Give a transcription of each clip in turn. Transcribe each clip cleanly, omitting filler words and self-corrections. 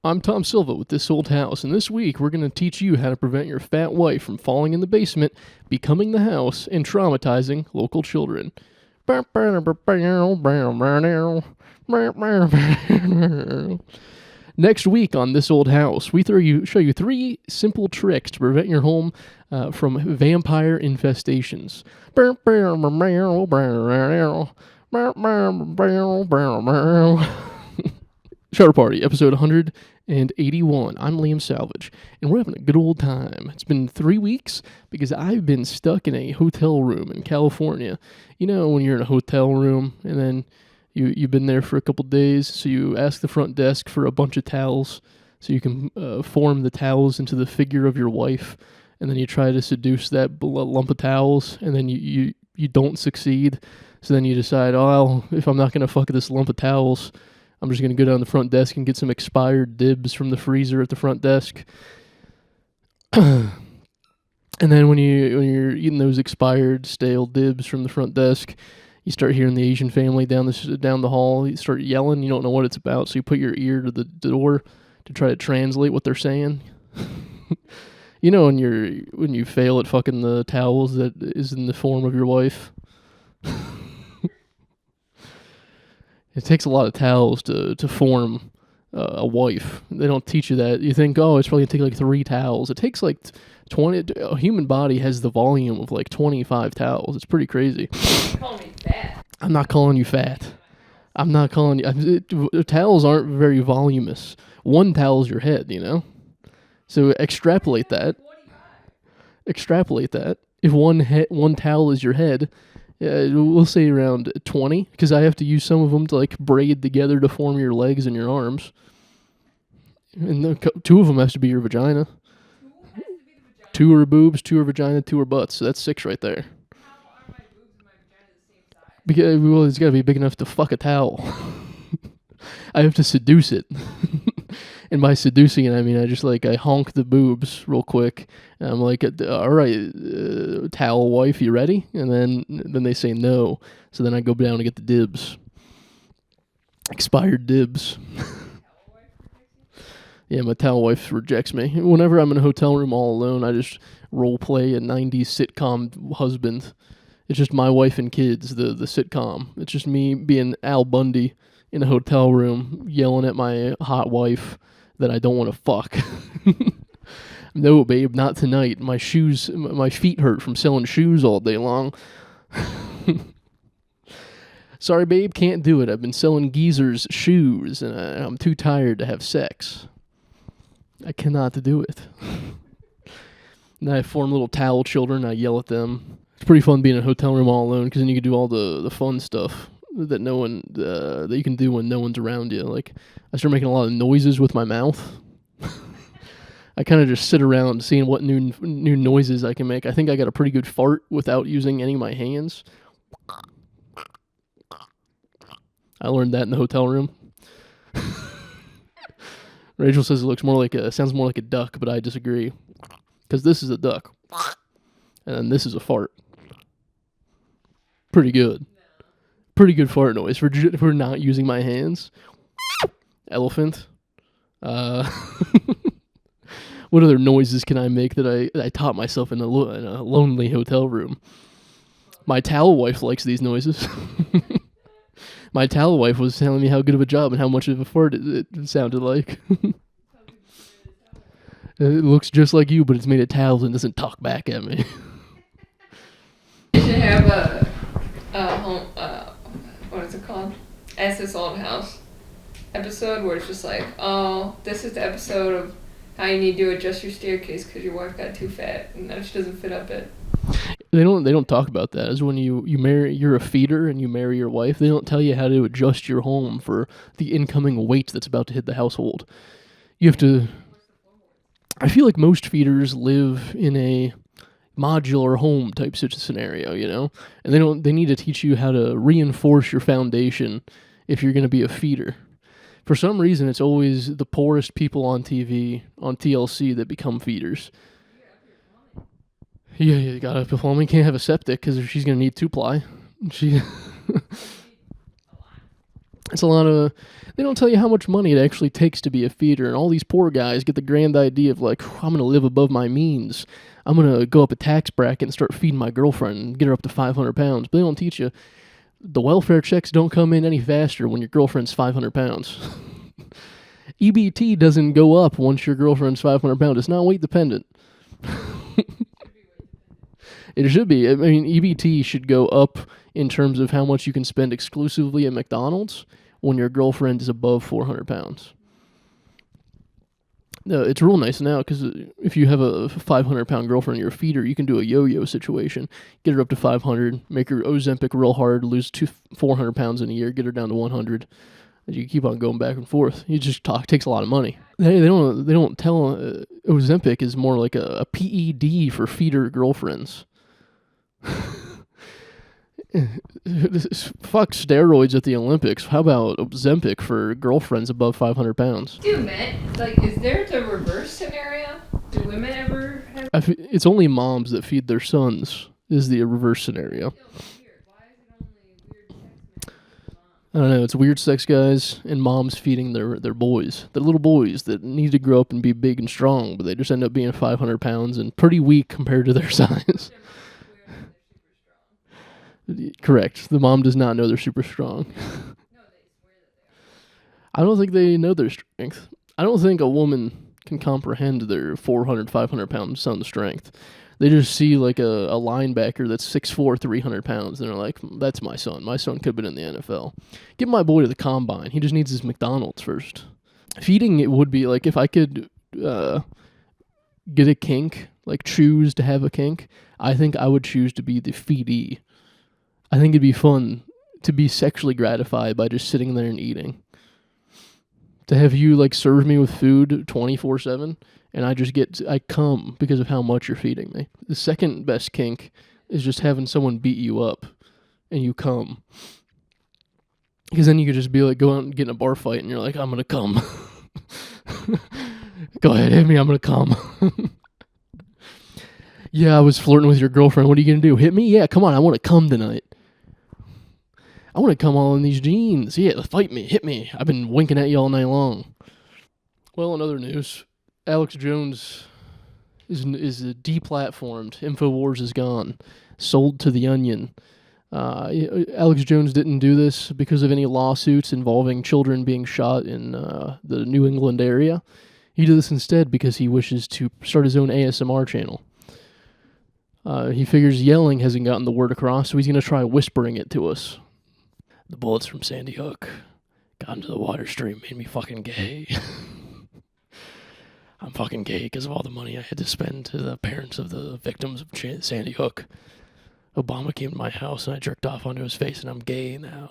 I'm Tom Silva with This Old House, and this week we're going to teach you how to prevent your fat wife from falling in the basement, becoming the house, and traumatizing local children. Next week on This Old House, we show you 3 simple tricks to prevent your home from vampire infestations. Shutter Party, episode 181. I'm Liam Salvage, and we're having a good old time. It's been 3 weeks because I've been stuck in a hotel room in California. You know, when you're in a hotel room and then you've been there for a couple days, so you ask the front desk for a bunch of towels so you can form the towels into the figure of your wife, and then you try to seduce that lump of towels, and then you don't succeed. So then you decide, oh, if I'm not going to fuck this lump of towels, I'm just going to go down the front desk and get some expired dibs from the freezer at the front desk. And then when you're eating those expired, stale dibs from the front desk, you start hearing the Asian family down the hall. You start yelling. You don't know what it's about, so you put your ear to the door to try to translate what they're saying. You know, when you fail at fucking the towels that is in the form of your wife. It takes a lot of towels to form a wife. They don't teach you that. You think, oh, it's probably going to take like 3 towels. It takes like 20. A human body has the volume of like 25 towels. It's pretty crazy. You're calling me fat. I'm not calling you fat. I'm not calling you... towels aren't very voluminous. 1 towel's your head, you know? So extrapolate that. Extrapolate that. If one towel is your head... we'll say around 20, because I have to use some of them to like braid together to form your legs and your arms. And 2 of them has to be your vagina. 2 are boobs, 2 are vagina, 2 are butts. So that's 6 right there. How are my boobs and my vagina the same size? Because well, it's got to be big enough to fuck a towel. I have to seduce it. And by seducing it, I mean I honk the boobs real quick. And I'm like, all right, towel wife, you ready? And then they say no. So then I go down to get the dibs. Expired dibs. Yeah, my towel wife rejects me. Whenever I'm in a hotel room all alone, I just role play a 90s sitcom husband. It's just my wife and kids, the sitcom. It's just me being Al Bundy in a hotel room yelling at my hot wife that I don't want to fuck. No, babe, not tonight. My feet hurt from selling shoes all day long. Sorry, babe, can't do it. I've been selling geezers shoes, and I'm too tired to have sex. I cannot do it. And I form little towel children. I yell at them. It's pretty fun being in a hotel room all alone, because then you can do all the fun stuff that that you can do when no one's around you. Like, I start making a lot of noises with my mouth. I kind of just sit around seeing what new noises I can make. I think I got a pretty good fart without using any of my hands. I learned that in the hotal room. Rachel says it sounds more like a duck, but I disagree. Because this is a duck. And then this is a fart. Pretty good. Pretty good fart noise for not using my hands. Elephant. What other noises can I make that I taught myself in a lonely hotel room? My towel wife likes these noises. My towel wife was telling me how good of a job and how much of a fart it sounded like. It looks just like you, but it's made of towels and doesn't talk back at me. You should have a home, what is it called? As This Old House episode where it's just like, oh, this is the episode of how you need to adjust your staircase because your wife got too fat and now she doesn't fit up it. They don't talk about that. As when you're a feeder and you marry your wife, they don't tell you how to adjust your home for the incoming weight that's about to hit the household. You have to... I feel like most feeders live in a modular home type scenario, you know? And they need to teach you how to reinforce your foundation if you're going to be a feeder. For some reason, it's always the poorest people on TV, on TLC, that become feeders. Yeah, you gotta have plumbing. Can't have a septic because she's gonna need 2-ply. It's a lot of. They don't tell you how much money it actually takes to be a feeder, and all these poor guys get the grand idea of like, I'm gonna live above my means. I'm gonna go up a tax bracket and start feeding my girlfriend and get her up to 500 pounds. But they don't teach you the welfare checks don't come in any faster when your girlfriend's 500 pounds. EBT doesn't go up once your girlfriend's 500 pounds. It's not weight dependent. It should be. I mean, EBT should go up in terms of how much you can spend exclusively at McDonald's when your girlfriend is above 400 pounds. No, it's real nice now because if you have a 500-pound girlfriend, you're a feeder, you can do a yo-yo situation. Get her up to 500, make her Ozempic real hard, lose 400 pounds in a year, get her down to 100. And you keep on going back and forth. You just takes a lot of money. They don't tell Ozempic is more like a PED for feeder girlfriends. Fuck steroids at the Olympics. How about Ozempic for girlfriends above 500 pounds? Dude, man, like, is there the reverse scenario? Do women ever have... It's only moms that feed their sons, is the reverse scenario. I don't know, it's weird sex guys and moms feeding their boys. Their little boys that need to grow up and be big and strong, but they just end up being 500 pounds and pretty weak compared to their size. Correct. The mom does not know they're super strong. I don't think they know their strength. I don't think a woman can comprehend their 400, 500-pound son's strength. They just see like a linebacker that's 6'4", 300 pounds, and they're like, that's my son. My son could have been in the NFL. Get my boy to the combine. He just needs his McDonald's first. Feeding, it would be like if I could get a kink, like choose to have a kink, I think I would choose to be the feedee. I think it'd be fun to be sexually gratified by just sitting there and eating. To have you like serve me with food 24/7, and I come because of how much you're feeding me. The second best kink is just having someone beat you up, and you come. Because then you could just be like, go out and get in a bar fight, and you're like, I'm gonna come. Go ahead, hit me, I'm gonna come. Yeah, I was flirting with your girlfriend. What are you gonna do? Hit me? Yeah, come on, I want to come tonight. I want to come all in these jeans. Yeah, fight me, hit me. I've been winking at you all night long. Well, in other news, Alex Jones is deplatformed. InfoWars is gone. Sold to The Onion. Alex Jones didn't do this because of any lawsuits involving children being shot in the New England area. He did this instead because he wishes to start his own ASMR channel. He figures yelling hasn't gotten the word across, so he's going to try whispering it to us. The bullets from Sandy Hook got into the water stream, made me fucking gay. I'm fucking gay because of all the money I had to spend to the parents of the victims of Sandy Hook. Obama came to my house and I jerked off onto his face and I'm gay now.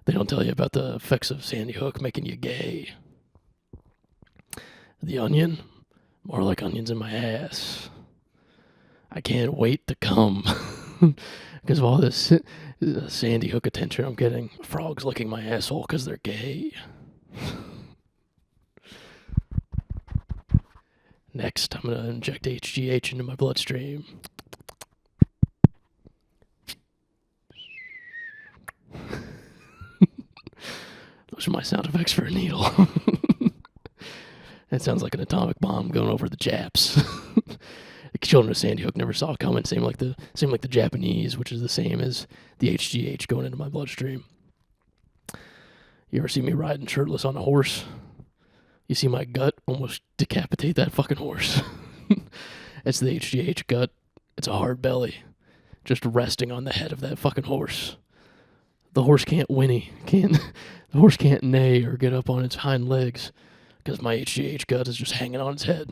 They don't tell you about the effects of Sandy Hook making you gay. The Onion? More like onions in my ass. I can't wait to come. Because of all this Sandy Hook attention I'm getting. Frogs licking my asshole because they're gay. Next, I'm going to inject HGH into my bloodstream. Those are my sound effects for a needle. That sounds like an atomic bomb going over the Japs. The children of Sandy Hook never saw it coming. Same like the Japanese, which is the same as the HGH going into my bloodstream. You ever see me riding shirtless on a horse? You see my gut almost decapitate that fucking horse. It's the HGH gut. It's a hard belly, just resting on the head of that fucking horse. The horse can't whinny. The horse can't neigh or get up on its hind legs because my HGH gut is just hanging on its head.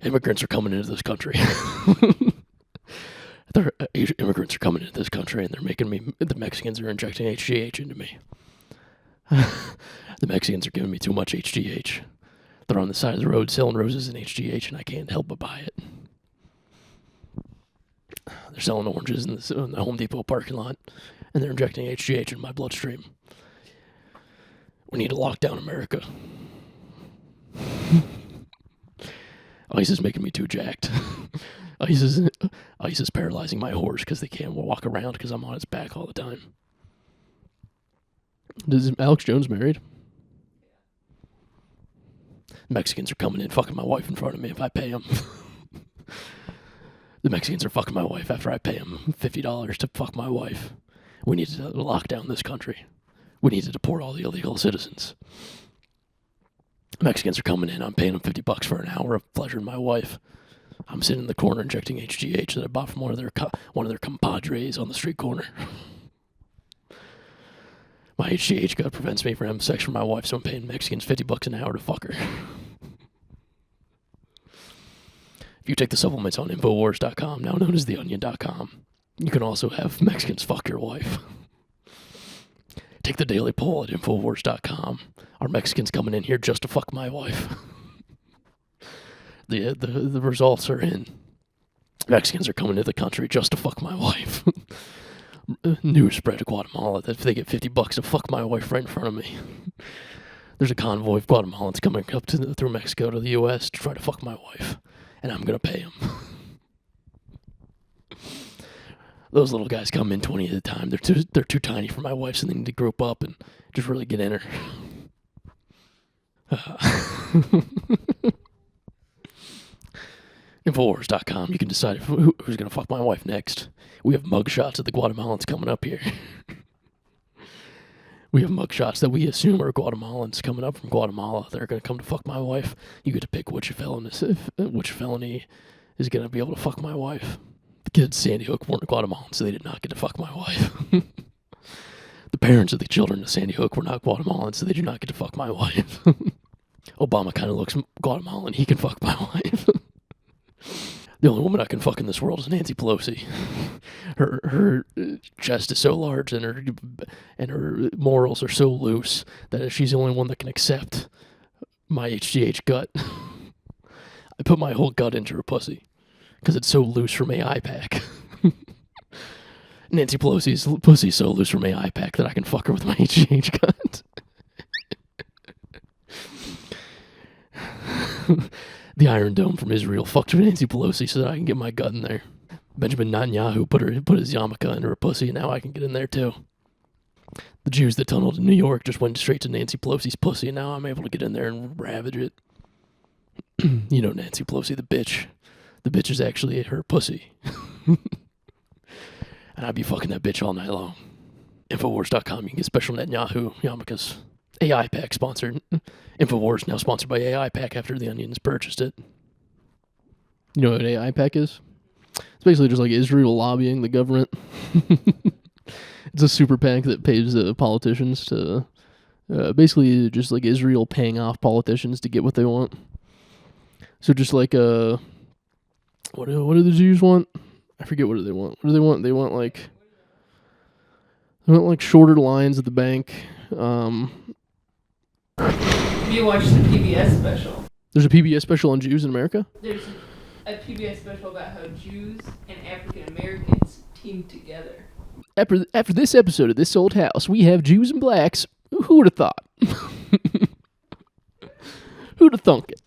Immigrants are coming into this country. Immigrants are coming into this country and they're making me, the Mexicans are injecting HGH into me. The Mexicans are giving me too much HGH. They're on the side of the road selling roses and HGH and I can't help but buy it. They're selling oranges in the Home Depot parking lot and they're injecting HGH in my bloodstream. We need to lock down America. ICE is making me too jacked. Ice is paralyzing my horse because they can't walk around because I'm on its back all the time. Is Alex Jones married? Mexicans are coming in fucking my wife in front of me if I pay them. The Mexicans are fucking my wife after I pay them $50 to fuck my wife. We need to lock down this country. We need to deport all the illegal citizens. Mexicans are coming in. I'm paying them $50 for an hour of pleasuring my wife. I'm sitting in the corner injecting HGH that I bought from one of their compadres on the street corner. My HGH gun prevents me from having sex with my wife, so I'm paying Mexicans $50 an hour to fuck her. If you take the supplements on Infowars.com, now known as TheOnion.com, you can also have Mexicans fuck your wife. Take the daily poll at Infowars.com. Are Mexicans coming in here just to fuck my wife? The results are in. Mexicans are coming to the country just to fuck my wife. News spread to Guatemala that if they get $50 to fuck my wife right in front of me. There's a convoy of Guatemalans coming up through Mexico to the U.S. to try to fuck my wife. And I'm going to pay them. Those little guys come in 20 at a time. They're too tiny for my wife, so they need to group up and just really get in her. Infowars.com. You can decide who's going to fuck my wife next. We have mugshots of the Guatemalans coming up here. We have mugshots that we assume are Guatemalans coming up from Guatemala. They're going to come to fuck my wife. You get to pick which felony is going to be able to fuck my wife. The kids at Sandy Hook weren't Guatemalans, so they did not get to fuck my wife. The parents of the children of Sandy Hook were not Guatemalans, so they do not get to fuck my wife. Obama kind of looks Guatemalan. He can fuck my wife. The only woman I can fuck in this world is Nancy Pelosi. Her chest is so large and her morals are so loose that she's the only one that can accept my HGH gut. I put my whole gut into her pussy because it's so loose from AI pack. Nancy Pelosi's pussy is so loose from AI pack that I can fuck her with my HGH gut. The Iron Dome from Israel fucked Nancy Pelosi so that I can get my gut in there. Benjamin Netanyahu put his yarmulke into her pussy, and now I can get in there too. The Jews that tunneled in New York just went straight to Nancy Pelosi's pussy, and now I'm able to get in there and ravage it. You know Nancy Pelosi, the bitch. The bitch is actually her pussy. And I'd be fucking that bitch all night long. Infowars.com, you can get special Netanyahu yarmulkes. AI Pack sponsored. Infowars now sponsored by AI Pack after the Onions purchased it. You know what AI Pack is? It's basically just like Israel lobbying the government. It's a super PAC that pays politicians to basically just like Israel paying off politicians to get what they want. So just like what do the Jews want? I forget what do they want. What do they want? They want like shorter lines at the bank. You watched the PBS special. There's a PBS special on Jews in America? There's a PBS special about how Jews and African Americans teamed together. After this episode of This Old House, we have Jews and blacks. Who would have thought? Who'd have thunk it?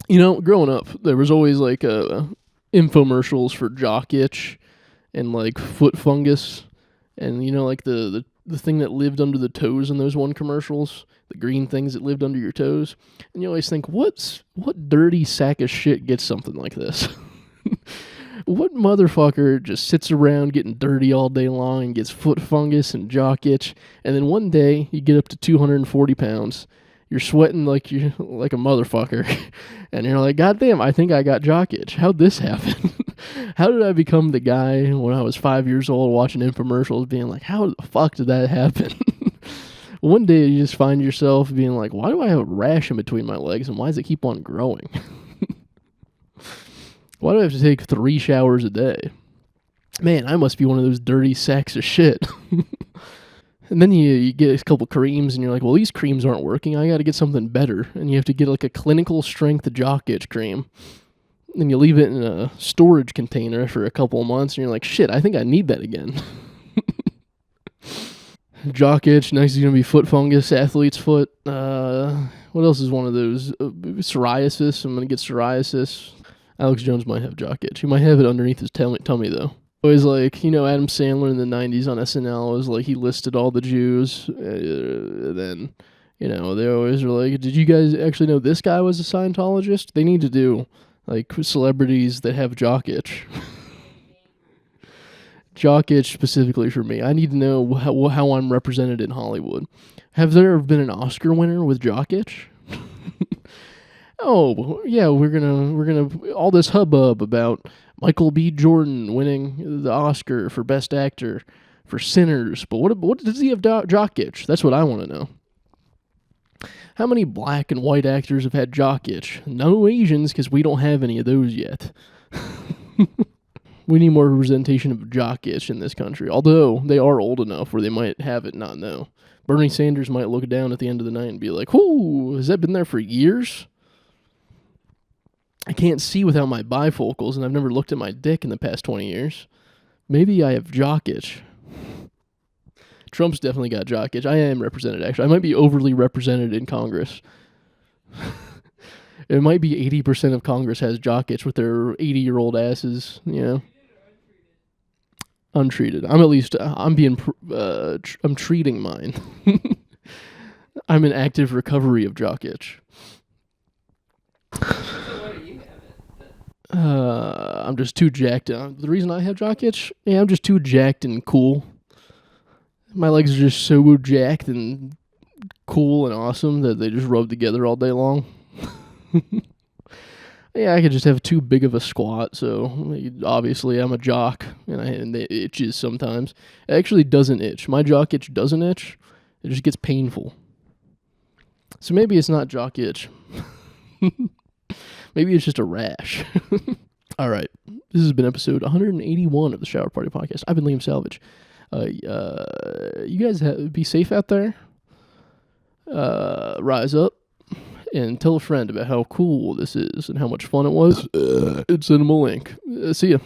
You know, growing up, there was always like infomercials for jock itch and like foot fungus, and you know, like the thing that lived under the toes in those one commercials, the green things that lived under your toes. And you always think, what dirty sack of shit gets something like this? What motherfucker just sits around getting dirty all day long and gets foot fungus and jock itch, and then one day you get up to 240 pounds, you're sweating like a motherfucker, and you're like, God damn, I think I got jock itch. How'd this happen? How did I become the guy when I was 5 years old watching infomercials being like, how the fuck did that happen? One day you just find yourself being like, why do I have a rash in between my legs and why does it keep on growing? Why do I have to take 3 showers a day? Man, I must be one of those dirty sacks of shit. And then you get a couple creams and you're like, well, these creams aren't working. I got to get something better. And you have to get like a clinical strength jock itch cream. And you leave it in a storage container for a couple of months and you're like, shit, I think I need that again. Jock itch, next is going to be foot fungus, athlete's foot. What What else is one of those? Psoriasis. I'm gonna get psoriasis. Alex Jones might have jock itch. He might have it underneath his tummy though. Always like, Adam Sandler in the 90s on SNL was like, he listed all the Jews. Then, they always were like, did you guys actually know this guy was a Scientologist? They need to do, like, celebrities that have jock itch. Jock itch specifically for me. I need to know how I'm represented in Hollywood. Have there been an Oscar winner with jock itch? Oh, yeah, we're gonna all this hubbub about Michael B. Jordan winning the Oscar for Best Actor for Sinners, but what does he have jock itch? That's what I want to know. How many black and white actors have had jock itch? No Asians, because we don't have any of those yet. We need more representation of jock itch in this country, although they are old enough where they might have it, not know. Bernie Sanders might look down at the end of the night and be like, "Whoo, has that been there for years? I can't see without my bifocals, and I've never looked at my dick in the past 20 years. Maybe I have jock itch." Trump's definitely got jock itch. I am represented, actually. I might be overly represented in Congress. It might be 80% of Congress has jock itch with their 80-year-old asses, Untreated. I'm treating mine. I'm in active recovery of jock itch. I'm just too jacked. The reason I have jock itch, I'm just too jacked and cool. My legs are just so jacked and cool and awesome that they just rub together all day long. Yeah, I could just have too big of a squat, so obviously I'm a jock, and it itches sometimes. It actually doesn't itch. My jock itch doesn't itch. It just gets painful. So maybe it's not jock itch. Maybe it's just a rash. All right, this has been episode 181 of the Shower Party Podcast. I've been Liam Salvage. You guys be safe out there. Rise up. And tell a friend about how cool this is and how much fun it was. And send them a link. See ya.